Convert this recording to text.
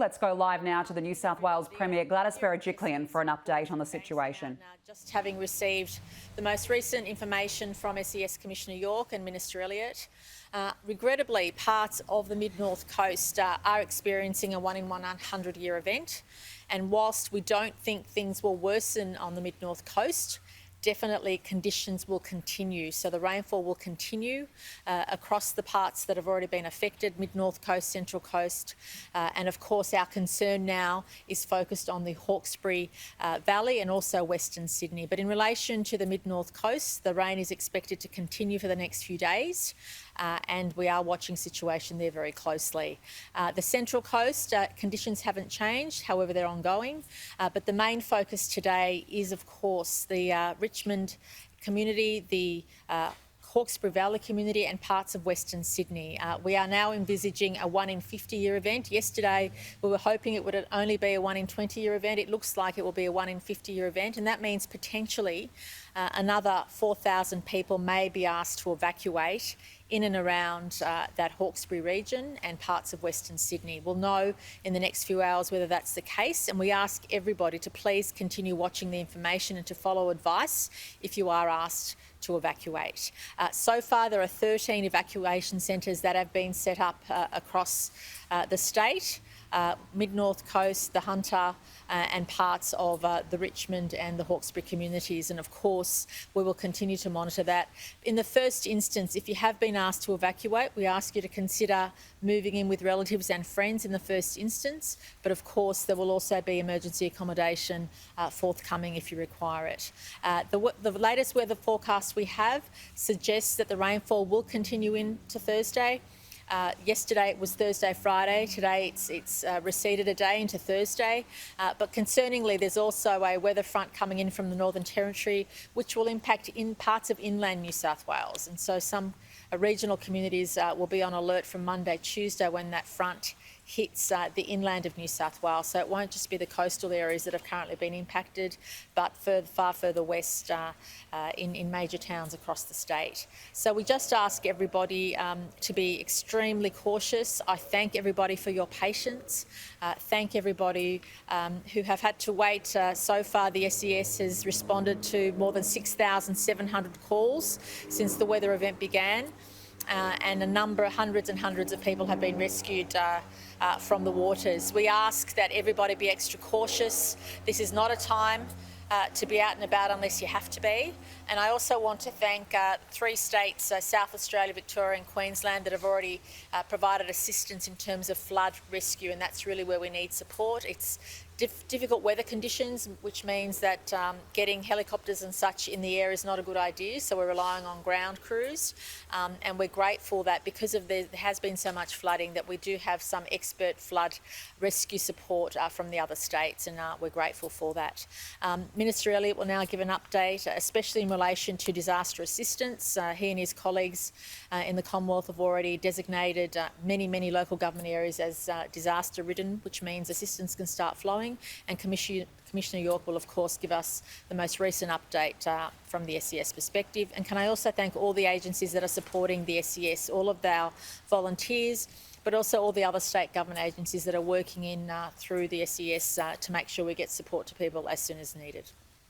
Let's go live now to the New South Wales Premier Gladys Berejiklian for an update on the situation. Just having received the most recent information from SES Commissioner York and Minister Elliott, regrettably parts of the mid-north coast are experiencing a 1 in 100-year event, and whilst we don't think things will worsen on the mid-north coast, definitely conditions will continue. So the rainfall will continue across the parts that have already been affected, mid-north coast, central coast, and of course our concern now is focused on the Hawkesbury Valley and also Western Sydney. But in relation to the mid-north coast, the rain is expected to continue for the next few days. And we are watching the situation there very closely. The Central Coast, conditions haven't changed, however they're ongoing, but the main focus today is of course the Richmond community, the Hawkesbury Valley community and parts of Western Sydney. We are now envisaging a 1 in 50-year event. Yesterday we were hoping it would only be a 1 in 20-year event. It looks like it will be a 1 in 50-year event, and that means potentially another 4,000 people may be asked to evacuate in and around that Hawkesbury region and parts of Western Sydney. We'll know in the next few hours whether that's the case, and we ask everybody to please continue watching the information and to follow advice if you are asked to evacuate. So far there are 13 evacuation centres that have been set up across the state, mid-north coast, the Hunter and parts of the Richmond and the Hawkesbury communities, and of course we will continue to monitor that. In the first instance, if you have been asked to evacuate, we ask you to consider moving in with relatives and friends in the first instance, but of course there will also be emergency accommodation forthcoming if you require it. The latest weather forecast we have suggests that the rainfall will continue into Thursday. Yesterday it was Thursday, Friday. Today it's receded a day into Thursday. But concerningly, there's also a weather front coming in from the Northern Territory, which will impact in parts of inland New South Wales. And so some regional communities will be on alert from Monday, Tuesday when that front hits the inland of New South Wales. So it won't just be the coastal areas that have currently been impacted, but far further west in major towns across the state. So we just ask everybody to be extremely cautious. I thank everybody for your patience. Thank everybody who have had to wait. So far the SES has responded to more than 6,700 calls since the weather event began. And hundreds and hundreds of people have been rescued from the waters. We ask that everybody be extra cautious. This is not a time to be out and about unless you have to be. And I also want to thank 3 states, South Australia, Victoria and Queensland, that have already provided assistance in terms of flood rescue, and that's really where we need support. It's difficult weather conditions, which means that getting helicopters and such in the air is not a good idea, so we're relying on ground crews, and we're grateful that because of there has been so much flooding that we do have some expert flood rescue support from the other states, and we're grateful for that. Minister Elliott will now give an update, especially in relation to disaster assistance. He and his colleagues in the Commonwealth have already designated many local government areas as disaster-ridden, which means assistance can start flowing. And Commissioner York will of course give us the most recent update from the SES perspective. And can I also thank all the agencies that are supporting the SES, all of our volunteers, but also all the other state government agencies that are working in through the SES to make sure we get support to people as soon as needed.